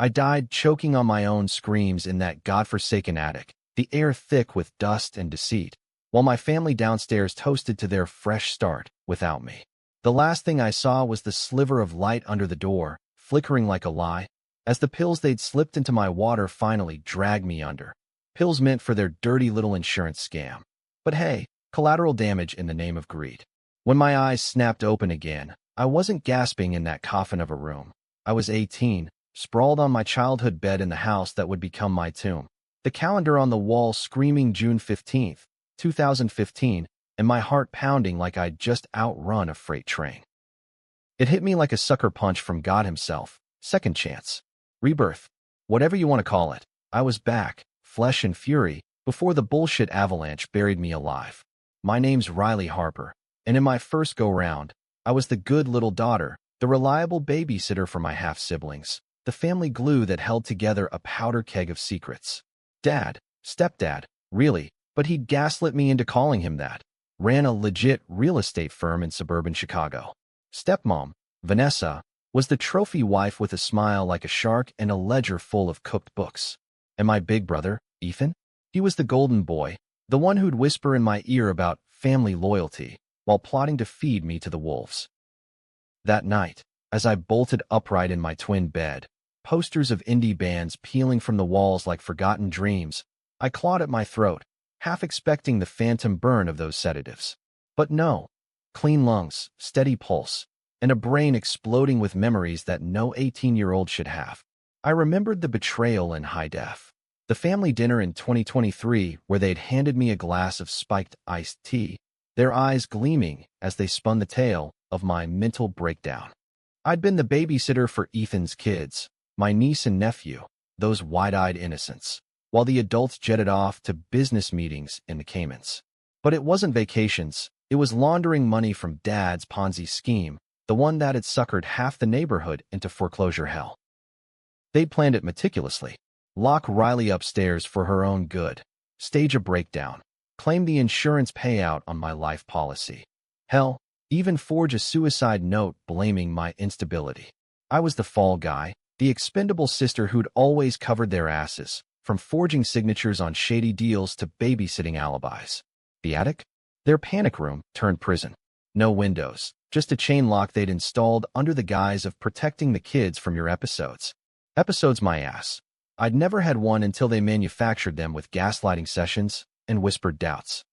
I died choking on my own screams in that godforsaken attic, the air thick with dust and deceit, while my family downstairs toasted to their fresh start without me. The last thing I saw was the sliver of light under the door, flickering like a lie, as the pills they'd slipped into my water finally dragged me under. Pills meant for their dirty little insurance scam. But hey, collateral damage in the name of greed. When my eyes snapped open again, I wasn't gasping in that coffin of a room. I was 18, sprawled on my childhood bed in the house that would become my tomb. The calendar on the wall screaming June 15th, 2015, and my heart pounding like I'd just outrun a freight train. It hit me like a sucker punch from God himself. Second chance. Rebirth. Whatever you want to call it. I was back, flesh and fury, before the bullshit avalanche buried me alive. My name's Riley Harper, and in my first go-round, I was the good little daughter, the reliable babysitter for my half-siblings, the family glue that held together a powder keg of secrets. Dad, stepdad, really, but he'd gaslit me into calling him that. Ran a legit real estate firm in suburban Chicago. Stepmom, Vanessa, was the trophy wife with a smile like a shark and a ledger full of cooked books. And my big brother, Ethan? He was the golden boy, the one who'd whisper in my ear about family loyalty while plotting to feed me to the wolves. That night, as I bolted upright in my twin bed, posters of indie bands peeling from the walls like forgotten dreams, I clawed at my throat, half expecting the phantom burn of those sedatives. But no. Clean lungs, steady pulse, and a brain exploding with memories that no 18-year-old should have. I remembered the betrayal in high def. The family dinner in 2023 where they'd handed me a glass of spiked iced tea, their eyes gleaming as they spun the tale of my mental breakdown. I'd been the babysitter for Ethan's kids, my niece and nephew, those wide-eyed innocents, while the adults jetted off to business meetings in the Caymans. But it wasn't vacations, it was laundering money from Dad's Ponzi scheme, the one that had suckered half the neighborhood into foreclosure hell. They'd planned it meticulously. Lock Riley upstairs for her own good, stage a breakdown, claim the insurance payout on my life policy. Hell, even forge a suicide note blaming my instability. I was the fall guy, the expendable sister who'd always covered their asses, from forging signatures on shady deals to babysitting alibis. The attic? Their panic room turned prison. No windows, just a chain lock they'd installed under the guise of protecting the kids from your episodes. Episodes my ass. I'd never had one until they manufactured them with gaslighting sessions and whispered doubts.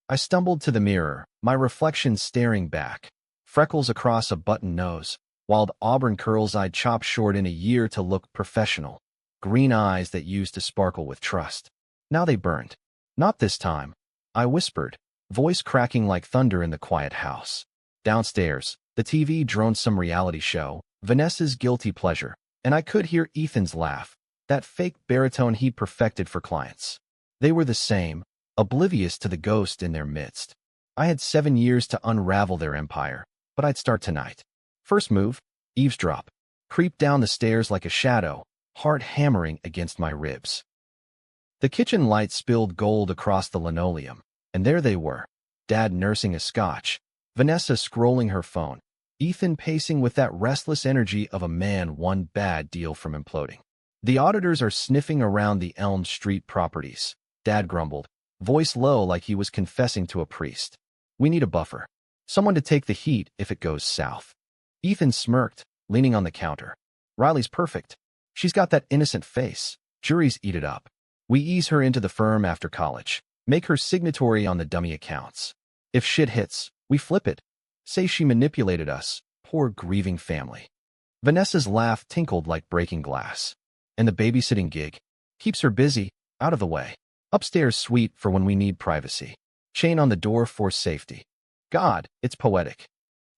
I stumbled to the mirror, my reflection staring back. Freckles across a button nose, wild auburn curls I'd chopped short in a year to look professional. Green eyes that used to sparkle with trust. Now they burned. Not this time, I whispered, voice cracking like thunder in the quiet house. Downstairs, the TV droned some reality show, Vanessa's guilty pleasure, and I could hear Ethan's laugh, that fake baritone he'd perfected for clients. They were the same, oblivious to the ghost in their midst. I had 7 years to unravel their empire, but I'd start tonight. First move, eavesdrop. Creep down the stairs like a shadow, heart hammering against my ribs. The kitchen light spilled gold across the linoleum, and there they were, Dad nursing a scotch, Vanessa scrolling her phone, Ethan pacing with that restless energy of a man one bad deal from imploding. The auditors are sniffing around the Elm Street properties, Dad grumbled, voice low like he was confessing to a priest. We need a buffer. Someone to take the heat if it goes south. Ethan smirked, leaning on the counter. Riley's perfect. She's got that innocent face. Juries eat it up. We ease her into the firm after college. Make her signatory on the dummy accounts. If shit hits, we flip it. Say she manipulated us. Poor grieving family. Vanessa's laugh tinkled like breaking glass. And the babysitting gig keeps her busy, out of the way. Upstairs suite for when we need privacy. Chain on the door for safety. God, it's poetic.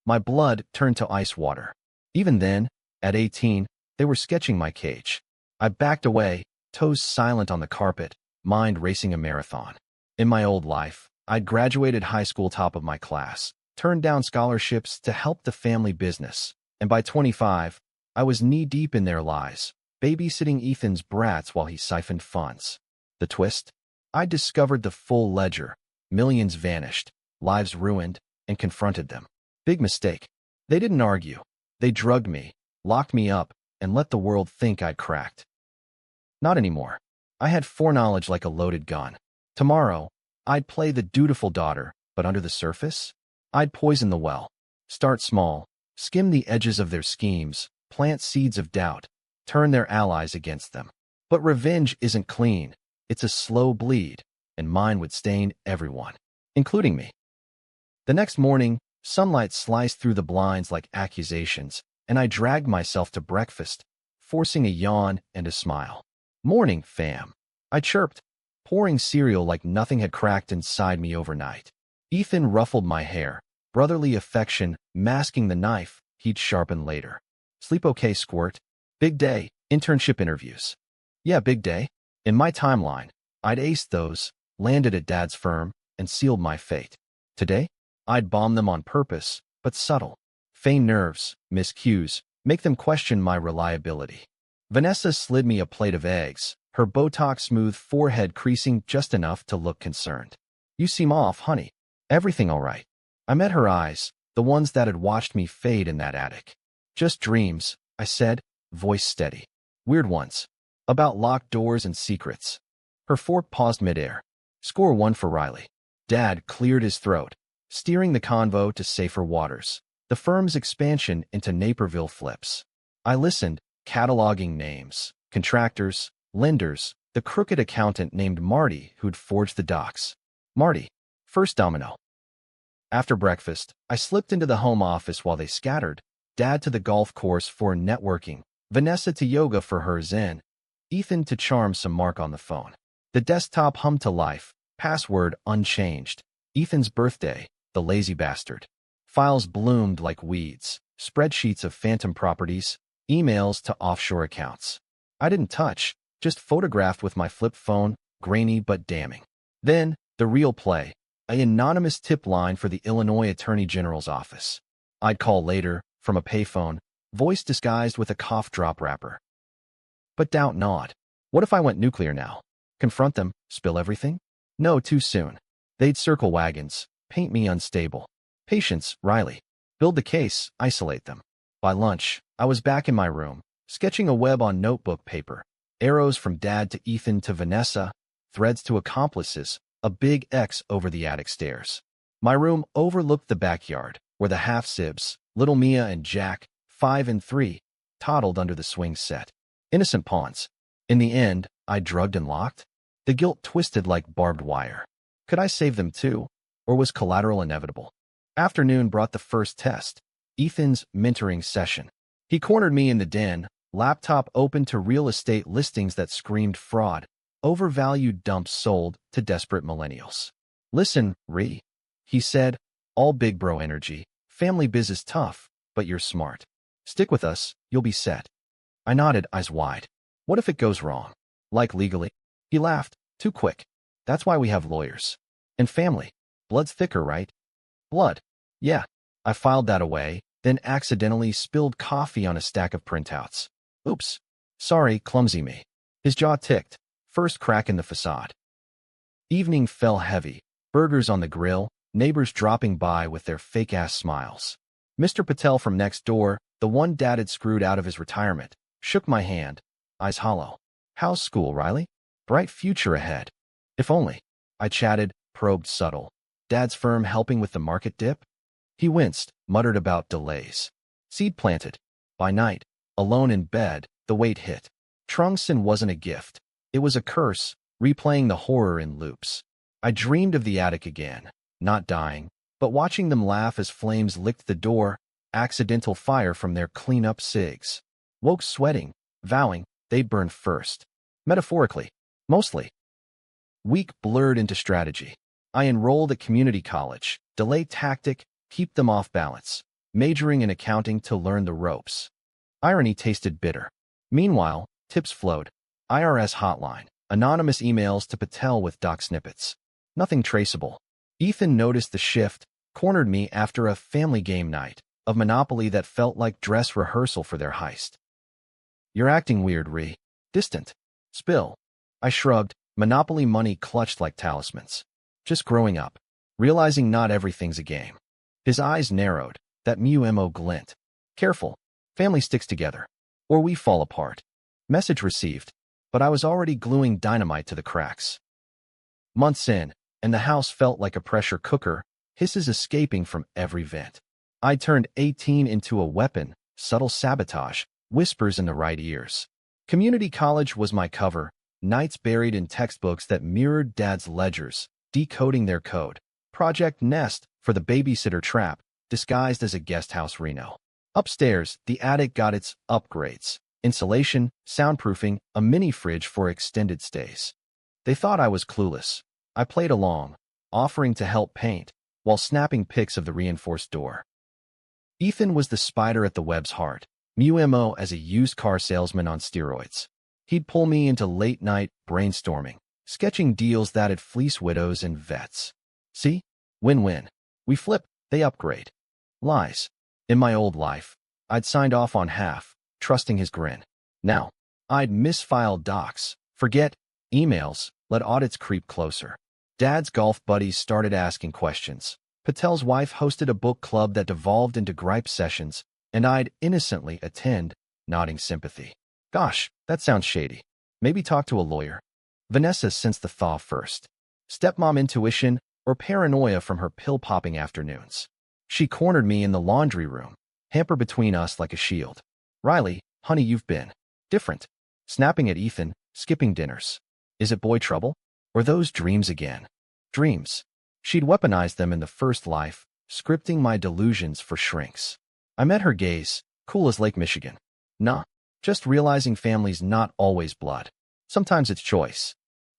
My blood turned to ice water. Even then, at 18, they were sketching my cage. I backed away, toes silent on the carpet, mind racing a marathon. In my old life, I'd graduated high school top of my class, turned down scholarships to help the family business, and by 25, I was knee-deep in their lies, babysitting Ethan's brats while he siphoned funds. The twist? I discovered the full ledger, millions vanished, lives ruined, and confronted them. Big mistake. They didn't argue. They drugged me, locked me up, and let the world think I'd cracked. Not anymore. I had foreknowledge like a loaded gun. Tomorrow, I'd play the dutiful daughter, but under the surface, I'd poison the well. Start small, skim the edges of their schemes, plant seeds of doubt, turn their allies against them. But revenge isn't clean. It's a slow bleed, and mine would stain everyone, including me. The next morning, sunlight sliced through the blinds like accusations, and I dragged myself to breakfast, forcing a yawn and a smile. "Morning, fam," I chirped, pouring cereal like nothing had cracked inside me overnight. Ethan ruffled my hair, brotherly affection masking the knife he'd sharpen later. "Sleep okay, squirt?" "Big day, internship interviews." "Yeah, big day." In my timeline, I'd aced those, landed at Dad's firm, and sealed my fate. Today, I'd bomb them on purpose, but subtle. Feign nerves, miss cues, make them question my reliability. Vanessa slid me a plate of eggs, her Botox-smooth forehead creasing just enough to look concerned. "You seem off, honey. Everything all right?" I met her eyes, the ones that had watched me fade in that attic. "Just dreams," I said, voice steady. "Weird ones. About locked doors and secrets." Her fork paused midair. "Score one for Riley." Dad cleared his throat, steering the convo to safer waters. The firm's expansion into Naperville flips. I listened, cataloging names, contractors, lenders, the crooked accountant named Marty who'd forged the docs. Marty, first domino. After breakfast, I slipped into the home office while they scattered, Dad to the golf course for networking, Vanessa to yoga for her zen, Ethan to charm some Mark on the phone. The desktop hummed to life, password unchanged. Ethan's birthday, the lazy bastard. Files bloomed like weeds, spreadsheets of phantom properties, emails to offshore accounts. I didn't touch, just photographed with my flip phone, grainy but damning. Then, the real play, an anonymous tip line for the Illinois Attorney General's office. I'd call later, from a payphone, voice disguised with a cough drop wrapper. But doubt not. What if I went nuclear now? Confront them, spill everything? No, too soon. They'd circle wagons, paint me unstable. Patience, Riley. Build the case, isolate them. By lunch, I was back in my room, sketching a web on notebook paper. Arrows from Dad to Ethan to Vanessa, threads to accomplices, a big X over the attic stairs. My room overlooked the backyard, where the half-sibs, little Mia and Jack, 5 and 3, toddled under the swing set. Innocent pawns. In the end, I drugged and locked. The guilt twisted like barbed wire. Could I save them too, or was collateral inevitable? Afternoon brought the first test, Ethan's mentoring session. He cornered me in the den, laptop open to real estate listings that screamed fraud, overvalued dumps sold to desperate millennials. "Listen, Ree," he said, all big bro energy. "Family biz is tough, but you're smart. Stick with us, you'll be set." I nodded, eyes wide. "What if it goes wrong? Like legally?" He laughed. "Too quick. That's why we have lawyers. And family. Blood's thicker, right?" "Blood. Yeah." I filed that away, then accidentally spilled coffee on a stack of printouts. "Oops. Sorry, clumsy me." His jaw ticked. First crack in the facade. Evening fell heavy, burgers on the grill, neighbors dropping by with their fake-ass smiles. Mr. Patel from next door, the one Dad had screwed out of his retirement, shook my hand, eyes hollow. "How's school, Riley? Bright future ahead." "If only." I chatted, probed subtle. "Dad's firm helping with the market dip?" He winced, muttered about delays. Seed planted. By night, alone in bed, the weight hit. Trungson wasn't a gift. It was a curse, replaying the horror in loops. I dreamed of the attic again, not dying, but watching them laugh as flames licked the door, accidental fire from their clean-up cigs. Woke sweating, vowing they'd burn first. Metaphorically, mostly. Week blurred into strategy. I enrolled at community college, delay tactic, keep them off balance, majoring in accounting to learn the ropes. Irony tasted bitter. Meanwhile, tips flowed. IRS hotline, anonymous emails to Patel with doc snippets. Nothing traceable. Ethan noticed the shift, cornered me after a family game night of Monopoly that felt like dress rehearsal for their heist. "You're acting weird, Ree. Distant. Spill." I shrugged, Monopoly money clutched like talismans. "Just growing up. Realizing not everything's a game." His eyes narrowed, that mu-mo glint. "Careful. Family sticks together." or we fall apart. Message received, but I was already gluing dynamite to the cracks. Months in, and the house felt like a pressure cooker, hisses escaping from every vent. I turned 18 into a weapon, subtle sabotage, whispers in the right ears. Community college was my cover, nights buried in textbooks that mirrored Dad's ledgers, decoding their code. Project Nest for the babysitter trap, disguised as a guest house reno. Upstairs, the attic got its upgrades. Insulation, soundproofing, a mini fridge for extended stays. They thought I was clueless. I played along, offering to help paint, while snapping pics of the reinforced door. Ethan was the spider at the web's heart, MUMO as a used car salesman on steroids. He'd pull me into late-night brainstorming, sketching deals that'd fleece widows and vets. See? Win-win. We flip, they upgrade. Lies. In my old life, I'd signed off on half, trusting his grin. Now, I'd misfile docs, forget emails, let audits creep closer. Dad's golf buddies started asking questions. Patel's wife hosted a book club that devolved into gripe sessions, and I'd innocently attend, nodding sympathy. Gosh, that sounds shady. Maybe talk to a lawyer. Vanessa sensed the thaw first. Stepmom intuition or paranoia from her pill-popping afternoons. She cornered me in the laundry room, hamper between us like a shield. Riley, honey, you've been different. Snapping at Ethan, skipping dinners. Is it boy trouble? Or those dreams again? Dreams. She'd weaponized them in the first life, scripting my delusions for shrinks. I met her gaze, cool as Lake Michigan. Nah, just realizing family's not always blood. Sometimes it's choice.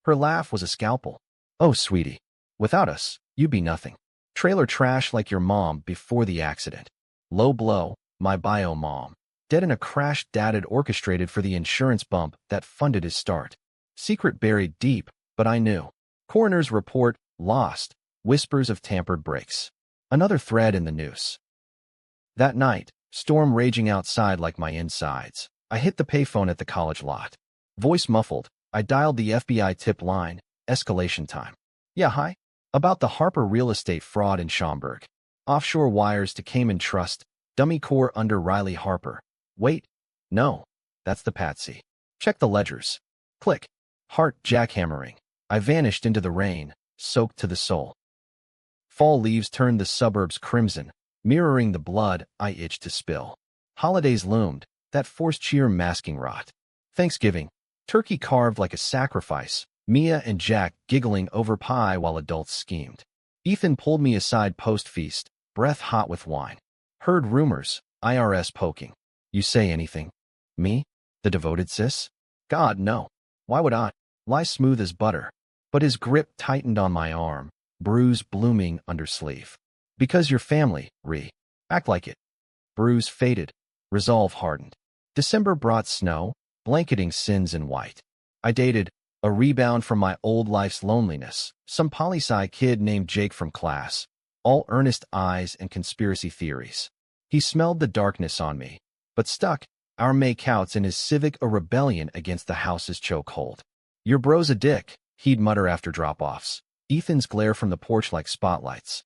Her laugh was a scalpel. Oh, sweetie. Without us, you'd be nothing. Trailer trash like your mom before the accident. Low blow, my bio mom. Dead in a crash Dad had orchestrated for the insurance bump that funded his start. Secret buried deep, but I knew. Coroner's report, lost. Whispers of tampered brakes. Another thread in the noose. That night, storm raging outside like my insides. I hit the payphone at the college lot. Voice muffled, I dialed the FBI tip line, escalation time. Yeah, hi? About the Harper real estate fraud in Schaumburg. Offshore wires to Cayman Trust, dummy core under Riley Harper. Wait. No. That's the patsy. Check the ledgers. Click. Heart jackhammering. I vanished into the rain, soaked to the soul. Fall leaves turned the suburbs crimson, mirroring the blood I itched to spill. Holidays loomed, that forced cheer masking rot. Thanksgiving. Turkey carved like a sacrifice. Mia and Jack giggling over pie while adults schemed. Ethan pulled me aside post-feast, breath hot with wine. Heard rumors, IRS poking. You say anything? Me? The devoted sis? God, no. Why would I? Lie smooth as butter. But his grip tightened on my arm, bruise blooming under sleeve. Because your family, act like it. Bruise faded, resolve hardened. December brought snow, blanketing sins in white. I dated, a rebound from my old life's loneliness, some poli-sci kid named Jake from class, all earnest eyes and conspiracy theories. He smelled the darkness on me, but stuck, our make-outs in his civic a rebellion against the house's chokehold. Your bro's a dick, he'd mutter after drop-offs. Ethan's glare from the porch like spotlights.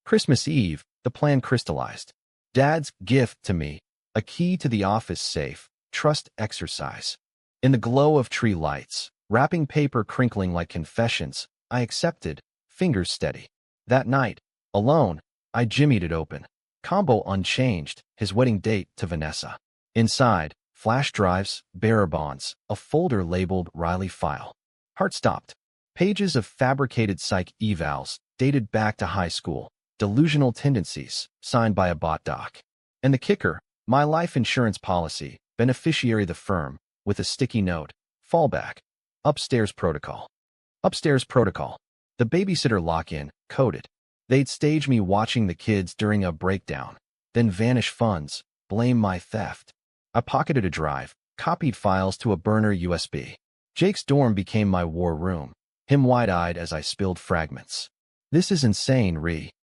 Christmas Eve, the plan crystallized. Dad's gift to me, a key to the office safe, trust exercise. In the glow of tree lights, wrapping paper crinkling like confessions, I accepted, fingers steady. That night, alone, I jimmied it open. Combo unchanged, his wedding date to Vanessa. Inside, flash drives, bearer bonds, a folder labeled Riley File. Heart stopped. Pages of fabricated psych evals, dated back to high school. Delusional tendencies, signed by a bot doc. And the kicker, my life insurance policy, beneficiary the firm, with a sticky note, fallback. Upstairs protocol. Upstairs protocol. The babysitter lock-in, coded. They'd stage me watching the kids during a breakdown, then vanish funds, blame my theft. I pocketed a drive, copied files to a burner USB. Jake's dorm became my war room, him wide-eyed as I spilled fragments. This is insane,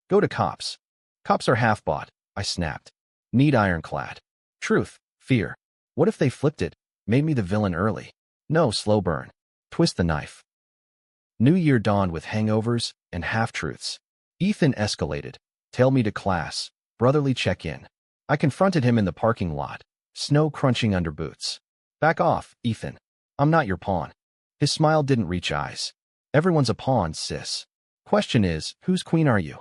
Go to cops. Cops are half-bought, I snapped. Need ironclad. Truth, fear. What if they flipped it, made me the villain early? No, slow burn. Twist the knife. New Year dawned with hangovers and half-truths. Ethan escalated. Tail me to class. Brotherly check-in. I confronted him in the parking lot. snow crunching under boots. Back off, Ethan. I'm not your pawn. His smile didn't reach eyes. Everyone's a pawn, sis. Question is, whose queen are you?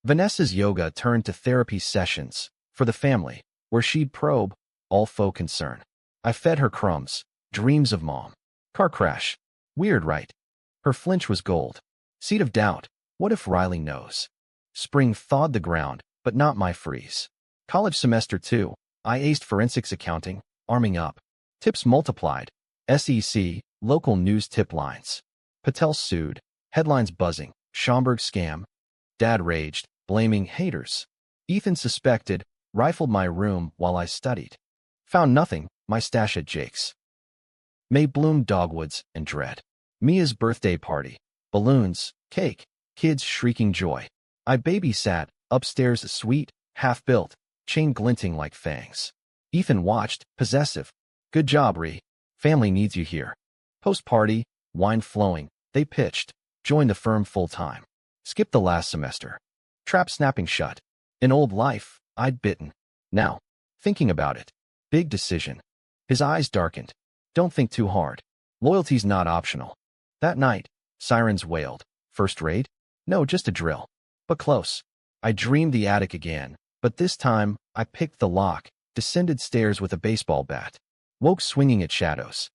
Vanessa's yoga turned to therapy sessions for the family, where she'd probe all faux concern. I fed her crumbs, dreams of mom. Car crash. Weird, right? Her flinch was gold. Seed of doubt. What if Riley knows? Spring thawed the ground, but not my freeze. College semester 2, I aced forensics accounting, arming up. Tips multiplied. SEC, local news tip lines. Patel sued. Headlines buzzing. Schomburg scam. Dad raged, blaming haters. Ethan suspected, rifled my room while I studied. Found nothing, my stash at Jake's. May bloomed dogwoods and dread. Mia's birthday party. Balloons, cake, kids shrieking joy. I babysat, upstairs sweet, half-built, chain glinting like fangs. Ethan watched, possessive. Good job, Ree. Family needs you here. Post-party, wine flowing, they pitched. Joined the firm full-time. Skipped the last semester. Trap snapping shut. In old life, I'd bitten. Now, thinking about it. Big decision. His eyes darkened. Don't think too hard. Loyalty's not optional. That night, sirens wailed. First rate? No, just a drill. But close. I dreamed the attic again, but this time, I picked the lock, descended stairs with a baseball bat. Woke swinging at shadows.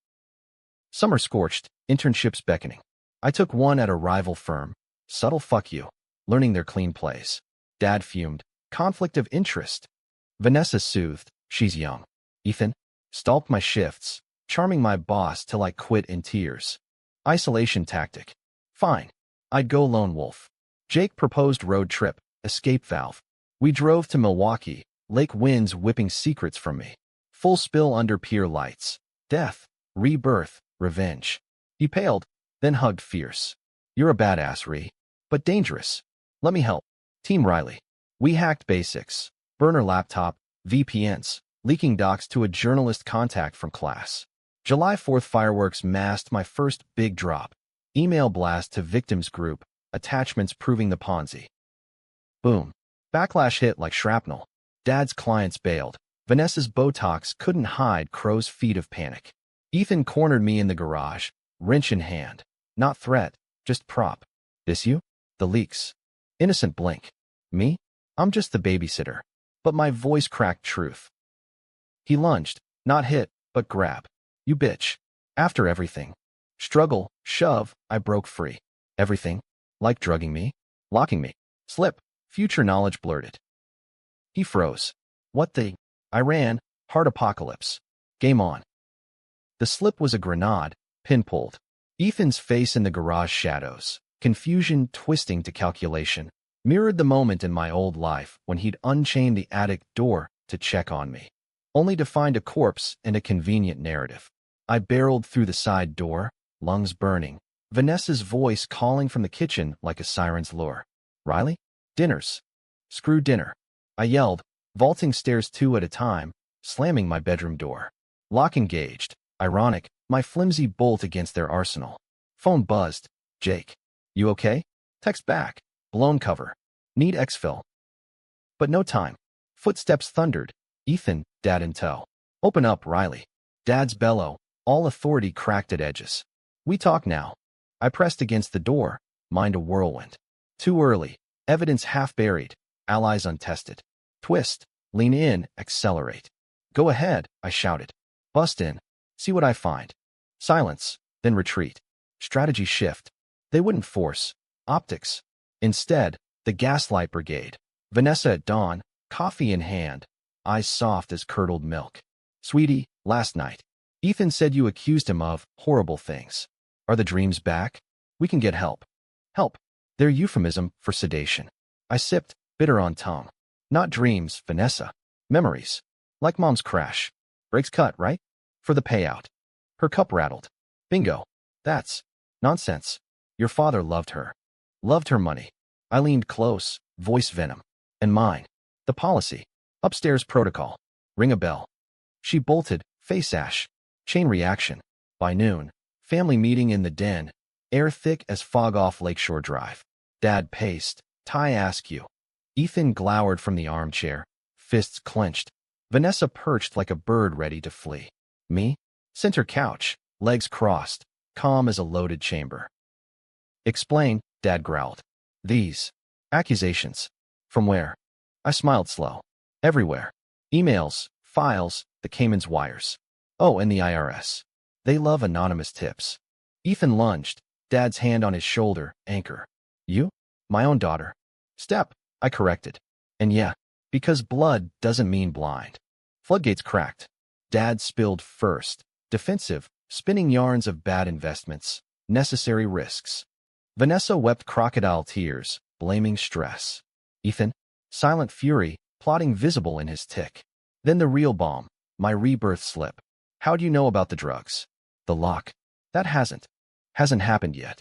Summer scorched, internships beckoning. I took one at a rival firm. Subtle fuck you. Learning their clean plays. Dad fumed. Conflict of interest. Vanessa soothed. She's young. Ethan? Stalked my shifts, charming my boss till I quit in tears. Isolation tactic. Fine. I'd go lone wolf. Jake proposed road trip, escape valve. We drove to Milwaukee, lake winds whipping secrets from me. Full spill under pier lights. Death, rebirth, revenge. He paled, then hugged fierce. You're a badass, Ree. But dangerous. Let me help. Team Riley. We hacked basics. Burner laptop, VPNs, leaking docs to a journalist contact from class. July 4th fireworks masked my first big drop. Email blast to victims group, attachments proving the Ponzi. Boom. Backlash hit like shrapnel. Dad's clients bailed. Vanessa's Botox couldn't hide crow's feet of panic. Ethan cornered me in the garage, wrench in hand. Not threat, just prop. This you? The leaks. Innocent blink. Me? I'm just the babysitter. But my voice cracked truth. He lunged, not hit, but grab. You bitch. After everything. Struggle, shove, I broke free. Everything? Like drugging me? Locking me? Slip. Future knowledge blurted. He froze. What the? I ran. Hard apocalypse. Game on. The slip was a grenade, pin-pulled. Ethan's face in the garage shadows, confusion twisting to calculation, mirrored the moment in my old life when he'd unchained the attic door to check on me, only to find a corpse and a convenient narrative. I barreled through the side door, lungs burning, Vanessa's voice calling from the kitchen like a siren's lure. Riley? Dinners. Screw dinner. I yelled, vaulting stairs 2 at a time, slamming my bedroom door. Lock engaged. Ironic, my flimsy bolt against their arsenal. Phone buzzed. Jake. You okay? Text back. Blown cover. Need exfil. But no time. Footsteps thundered. Ethan, Dad in tow. Open up, Riley. Dad's bellow. All authority cracked at edges. We talk now. I pressed against the door, mind a whirlwind. Too early. Evidence half buried. Allies untested. Twist. Lean in. Accelerate. Go ahead, I shouted. Bust in. See what I find. Silence. Then retreat. Strategy shift. They wouldn't force. Optics. Instead, the gaslight brigade. Vanessa at dawn, coffee in hand, eyes soft as curdled milk. Sweetie, last night. Ethan said you accused him of horrible things. Are the dreams back? We can get help. Help. Their euphemism for sedation. I sipped, bitter on tongue. Not dreams, Vanessa. Memories. Like mom's crash. Brakes cut, right? For the payout. Her cup rattled. Bingo. That's nonsense. Your father loved her. Loved her money. I leaned close, voice venom. And mine. The policy. Upstairs protocol. Ring a bell. She bolted, face ash. Chain reaction. By noon. Family meeting in the den. Air thick as fog off Lakeshore Drive. Dad paced. Ty askew. Ethan glowered from the armchair. Fists clenched. Vanessa perched like a bird ready to flee. Me? Center couch, legs crossed, calm as a loaded chamber. Explain, Dad growled. These accusations. From where? I smiled slow. Everywhere. Emails, files, the Cayman's wires. Oh, and the IRS. They love anonymous tips. Ethan lunged, Dad's hand on his shoulder, anchor. You? My own daughter. Step, I corrected. And yeah, because blood doesn't mean blind. Floodgates cracked. Dad spilled first, defensive, spinning yarns of bad investments, necessary risks. Vanessa wept crocodile tears, blaming stress. Ethan, silent fury, plotting visible in his tick. Then the real bomb, my rebirth slip. How'd you know about the drugs? The lock. That hasn't happened yet.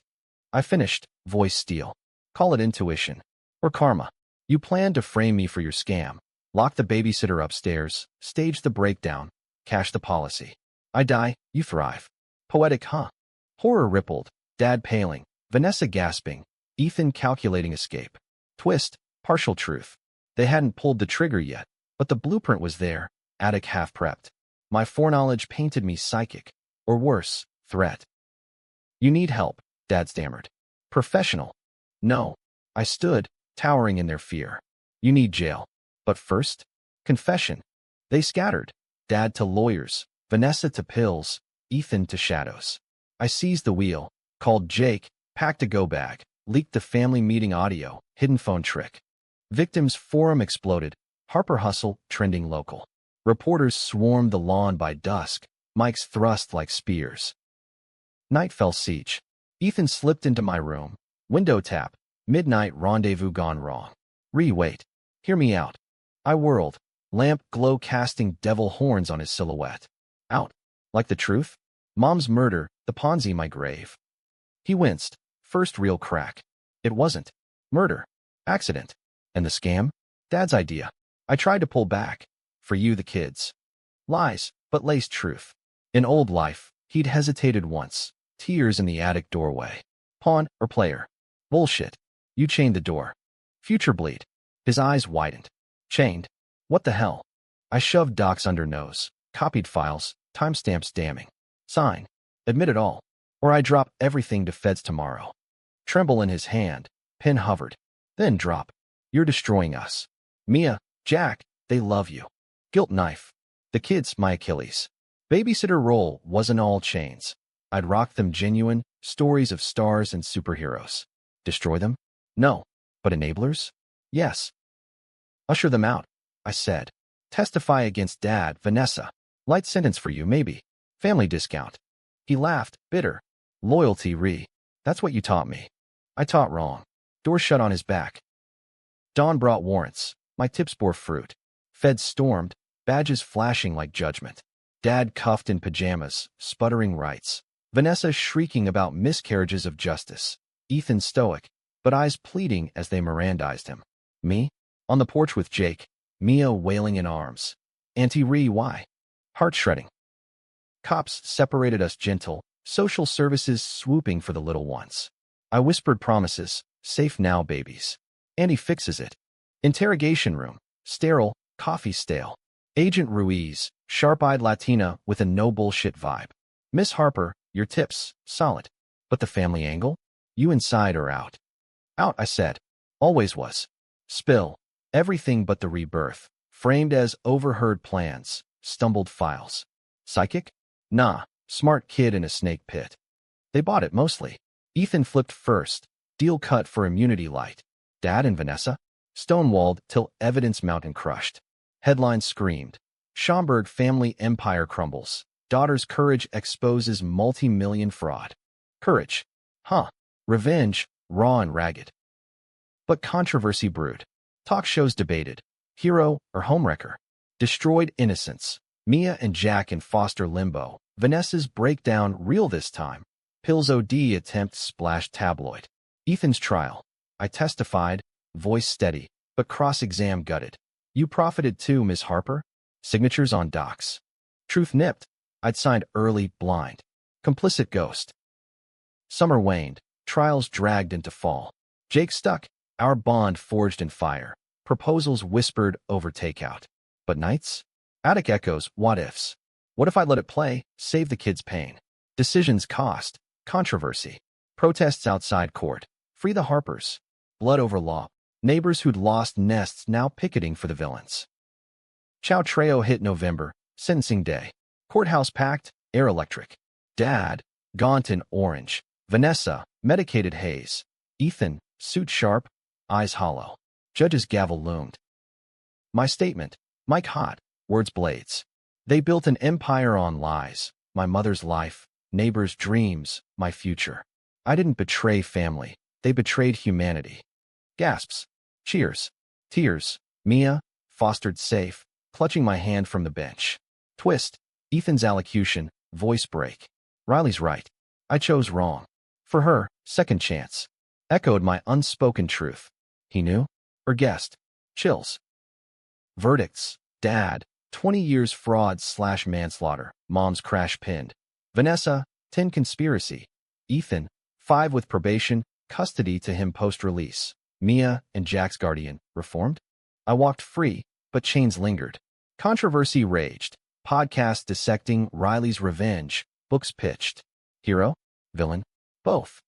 I finished, voice steel. Call it intuition. Or karma. You planned to frame me for your scam. Lock the babysitter upstairs, stage the breakdown, cash the policy. I die, you thrive. Poetic, huh? Horror rippled, Dad paling, Vanessa gasping, Ethan calculating escape. Twist, partial truth. They hadn't pulled the trigger yet, but the blueprint was there, attic half prepped. My foreknowledge painted me psychic, or worse, threat. You need help, Dad stammered. Professional. No. I stood, towering in their fear. You need jail. But first, confession. They scattered, Dad to lawyers, Vanessa to pills, Ethan to shadows. I seized the wheel, called Jake, packed a go bag, leaked the family meeting audio, hidden phone trick. Victims forum exploded, Harper hustle, trending local. Reporters swarmed the lawn by dusk, mics thrust like spears. Night fell siege. Ethan slipped into my room. Window tap. Midnight rendezvous gone wrong. Wait. Hear me out. I whirled. Lamp glow casting devil horns on his silhouette. Out. Like the truth? Mom's murder, the Ponzi my grave. He winced. First real crack. It wasn't. Murder. Accident. And the scam? Dad's idea. I tried to pull back. For you, the kids. Lies, but laced truth. In old life, he'd hesitated once. Tears in the attic doorway. Pawn or player? Bullshit. You chained the door. Future bleed. His eyes widened. Chained? What the hell? I shoved docs under nose. Copied files. Timestamps damning. Sign. Admit it all. Or I drop everything to feds tomorrow. Tremble in his hand. Pen hovered. Then drop. You're destroying us. Mia, Jack, they love you. Guilt knife. The kids, my Achilles. Babysitter role wasn't all chains. I'd rock them genuine, stories of stars and superheroes. Destroy them? No. But enablers? Yes. Usher them out, I said. Testify against Dad, Vanessa. Light sentence for you, maybe. Family discount. He laughed, bitter. Loyalty, that's what you taught me. I taught wrong. Door shut on his back. Dawn brought warrants. My tips bore fruit. Feds stormed, badges flashing like judgment. Dad cuffed in pajamas, sputtering rights. Vanessa shrieking about miscarriages of justice. Ethan stoic, but eyes pleading as they Mirandized him. Me? On the porch with Jake. Mia wailing in arms. Auntie Ree, why? Heart shredding. Cops separated us gentle, social services swooping for the little ones. I whispered promises, safe now babies. Annie fixes it. Interrogation room, sterile, coffee stale. Agent Ruiz, sharp-eyed Latina with a no-bullshit vibe. Miss Harper, your tips, solid. But the family angle? You inside or out? Out, I said. Always was. Spill. Everything but the rebirth. Framed as overheard plans. Stumbled files. Psychic? Nah. Smart kid in a snake pit. They bought it mostly. Ethan flipped first. Deal cut for immunity light. Dad and Vanessa? Stonewalled till evidence mountain crushed. Headlines screamed. Schomburg family empire crumbles. Daughter's courage exposes multi-million fraud. Courage. Huh. Revenge, raw and ragged. But controversy brewed. Talk shows debated. Hero or homewrecker. Destroyed innocence. Mia and Jack in foster limbo. Vanessa's breakdown real this time. Pills OD attempt splashed tabloid. Ethan's trial. I testified, voice steady, but cross-exam gutted. You profited too, Miss Harper? Signatures on docs. Truth nipped. I'd signed early, blind. Complicit ghost. Summer waned. Trials dragged into fall. Jake stuck. Our bond forged in fire. Proposals whispered over takeout. But nights? Attic echoes, what ifs. What if I let it play, save the kids' pain? Decisions cost, controversy, protests outside court, free the Harpers, blood over law, neighbors who'd lost nests now picketing for the villains. Chow Treo hit November, sentencing day. Courthouse packed, air electric. Dad, gaunt in orange. Vanessa, medicated haze. Ethan, suit sharp, eyes hollow. Judge's gavel loomed. My statement, Mike hot, words blades. They built an empire on lies. My mother's life, neighbors' dreams, my future. I didn't betray family. They betrayed humanity. Gasps. Cheers. Tears. Mia, fostered safe, clutching my hand from the bench. Twist. Ethan's allocution, voice break. Riley's right. I chose wrong. For her, second chance. Echoed my unspoken truth. He knew? Or guessed? Chills. Verdicts. Dad, 20 years fraud/manslaughter. Mom's crash pinned. Vanessa, 10 conspiracy. Ethan, 5 with probation, custody to him post-release. Mia and Jack's guardian, reformed? I walked free, but chains lingered. Controversy raged. Podcast dissecting Riley's revenge. Books pitched. Hero? Villain? Both.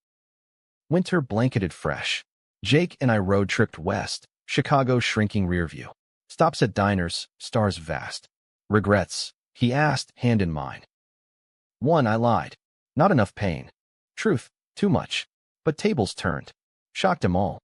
Winter blanketed fresh. Jake and I road-tripped west, Chicago shrinking rearview. Stops at diners, stars vast. Regrets? He asked, hand in mine. 1. I lied. Not enough pain. Truth? Too much. But tables turned. Shocked him all.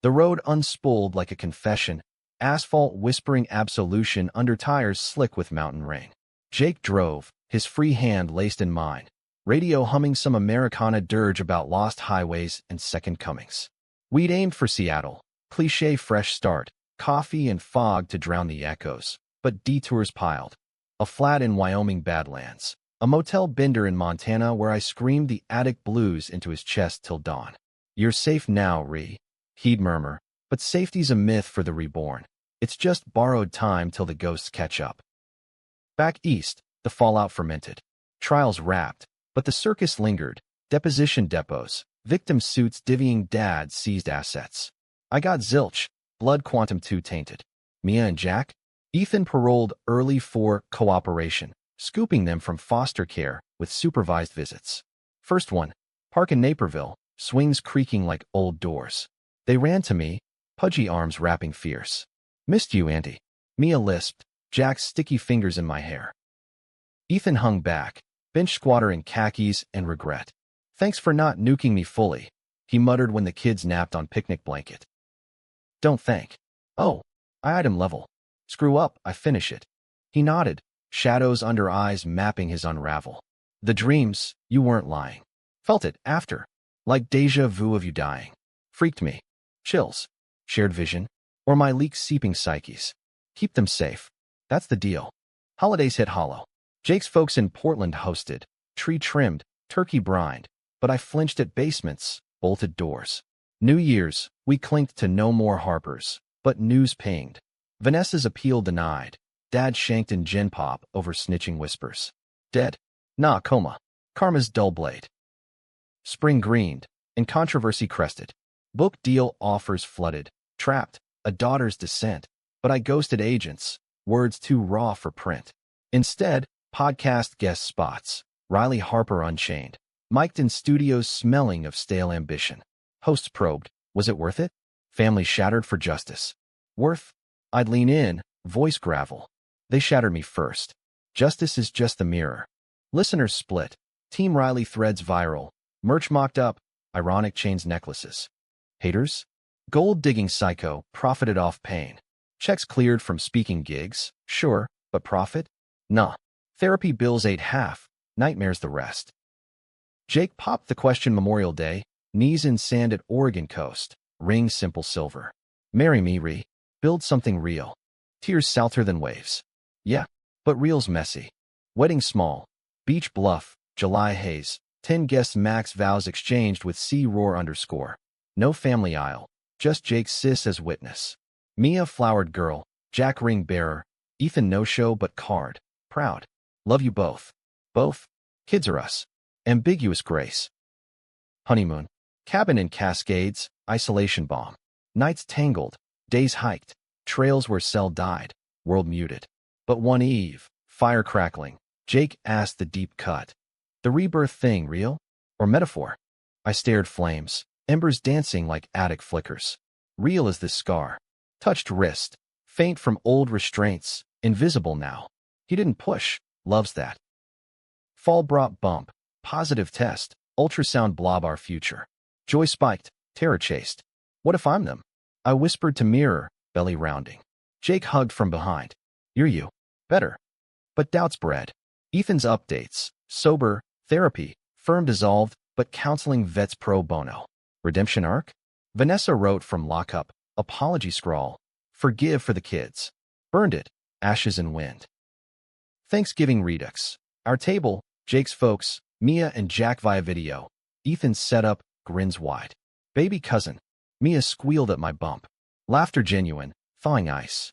The road unspooled like a confession, asphalt whispering absolution under tires slick with mountain rain. Jake drove, his free hand laced in mine, radio humming some Americana dirge about lost highways and second comings. We'd aimed for Seattle, cliché fresh start, coffee and fog to drown the echoes, but detours piled. A flat in Wyoming Badlands, a motel bender in Montana where I screamed the attic blues into his chest till dawn. You're safe now, he'd murmur, but safety's a myth for the reborn. It's just borrowed time till the ghosts catch up. Back east, the fallout fermented. Trials wrapped, but the circus lingered. Deposition depots, victim suits divvying Dad's seized assets. I got zilch, blood quantum 2 tainted. Mia and Jack? Ethan paroled early for cooperation, scooping them from foster care with supervised visits. First one, park in Naperville, swings creaking like old doors. They ran to me, pudgy arms wrapping fierce. Missed you, Auntie. Mia lisped, Jack's sticky fingers in my hair. Ethan hung back, bench squatter in khakis and regret. Thanks for not nuking me fully, he muttered when the kids napped on picnic blanket. Don't thank. Oh, I item level. Screw up, I finish it. He nodded, shadows under eyes mapping his unravel. The dreams, you weren't lying. Felt it after, like deja vu of you dying. Freaked me. Chills. Shared vision. Or my leak seeping psyches. Keep them safe. That's the deal. Holidays hit hollow. Jake's folks in Portland hosted, tree trimmed, turkey brined, but I flinched at basements, bolted doors. New Year's, we clinked to no more Harpers, but news pinged. Vanessa's appeal denied. Dad shanked in gin pop over snitching whispers. Dead. Nah, coma. Karma's dull blade. Spring greened, and controversy crested. Book deal offers flooded. Trapped. A daughter's descent. But I ghosted agents. Words too raw for print. Instead, podcast guest spots. Riley Harper unchained. Mic'd in studios smelling of stale ambition. Hosts probed. Was it worth it? Family shattered for justice. Worth? I'd lean in, voice gravel. They shattered me first. Justice is just the mirror. Listeners split. Team Riley threads viral. Merch mocked up. Ironic chains necklaces. Haters? Gold-digging psycho profited off pain. Checks cleared from speaking gigs. Sure, but profit? Nah. Therapy bills ate half. Nightmares the rest. Jake popped the question Memorial Day. Knees in sand at Oregon coast. Ring simple silver. Marry me, Build something real. Tears salter than waves. Yeah, but real's messy. Wedding small. Beach bluff. July haze. 10 guests max vows exchanged with C-roar _. No family aisle. Just Jake's sis as witness. Mia flowered girl. Jack ring bearer. Ethan no show but card. Proud. Love you both. Both. Kids are us. Ambiguous grace. Honeymoon. Cabin in Cascades. Isolation bomb. Nights tangled. Days hiked. Trails where cell died. World muted. But one eve, fire crackling, Jake asked the deep cut. The rebirth thing real? Or metaphor? I stared flames, embers dancing like attic flickers. Real as this scar. Touched wrist, faint from old restraints, invisible now. He didn't push, loves that. Fall brought bump, positive test, ultrasound blob our future. Joy spiked, terror chased. What if I'm them? I whispered to mirror, belly rounding. Jake hugged from behind. You're you. Better. But doubts bred. Ethan's updates, sober, therapy, firm dissolved, but counseling vets pro bono. Redemption arc? Vanessa wrote from lockup, apology scrawl. Forgive for the kids. Burned it, ashes and wind. Thanksgiving redux. Our table, Jake's folks, Mia and Jack via video. Ethan's setup, grins wide. Baby cousin. Mia squealed at my bump. Laughter genuine, thawing ice.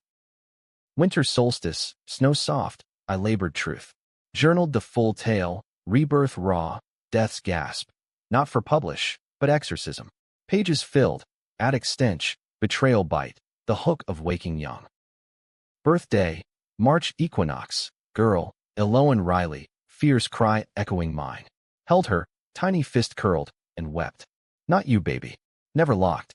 Winter solstice, snow soft, I labored truth. Journaled the full tale, rebirth raw, death's gasp. Not for publish, but exorcism. Pages filled, attic stench, betrayal bite, the hook of waking young. Birthday, March equinox, girl, Eloan Riley, fierce cry echoing mine. Held her, tiny fist curled, and wept. Not you, baby. Never locked.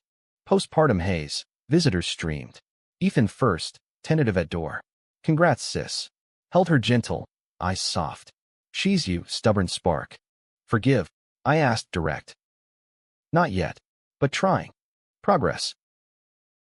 Postpartum haze, visitors streamed. Ethan first, tentative at door. Congrats, sis. Held her gentle, eyes soft. She's you, stubborn spark. Forgive, I asked direct. Not yet, but trying. Progress.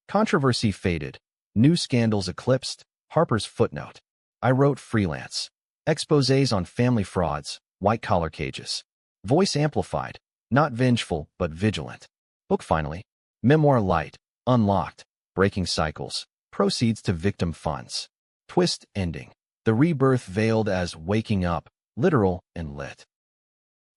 Controversy faded. New scandals eclipsed. Harper's footnote. I wrote freelance. Exposés on family frauds, white-collar cages. Voice amplified. Not vengeful, but vigilant. Book finally. Memoir light. Unlocked. Breaking cycles. Proceeds to victim funds. Twist ending. The rebirth veiled as waking up, literal and lit.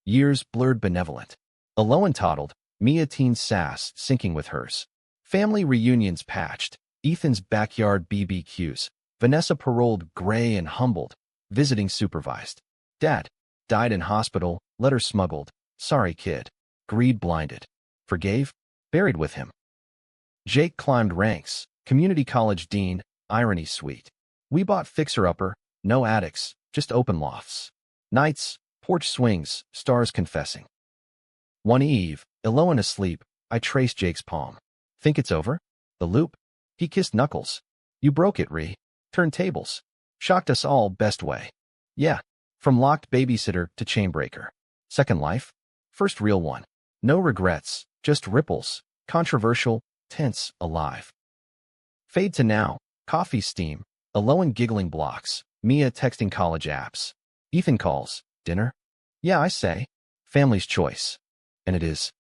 Years blurred benevolent. Eloan toddled, Mia teen sass syncing with hers. Family reunions patched, Ethan's backyard BBQs, Vanessa paroled gray and humbled, visiting supervised. Dad, died in hospital, letter smuggled, sorry kid, greed blinded. Forgave, buried with him. Jake climbed ranks, community college dean, irony sweet. We bought fixer-upper, no attics, just open lofts. Nights, porch swings, stars confessing. One eve, Eloan asleep, I traced Jake's palm. Think it's over? The loop? He kissed knuckles. You broke it, Ree. Turned tables. Shocked us all best way. Yeah, from locked babysitter to chainbreaker. Second life? First real one. No regrets, just ripples. Controversial, tense, alive. Fade to now, coffee steam, Eloan giggling blocks, Mia texting college apps. Ethan calls, dinner? Yeah, I say. Family's choice. And it is.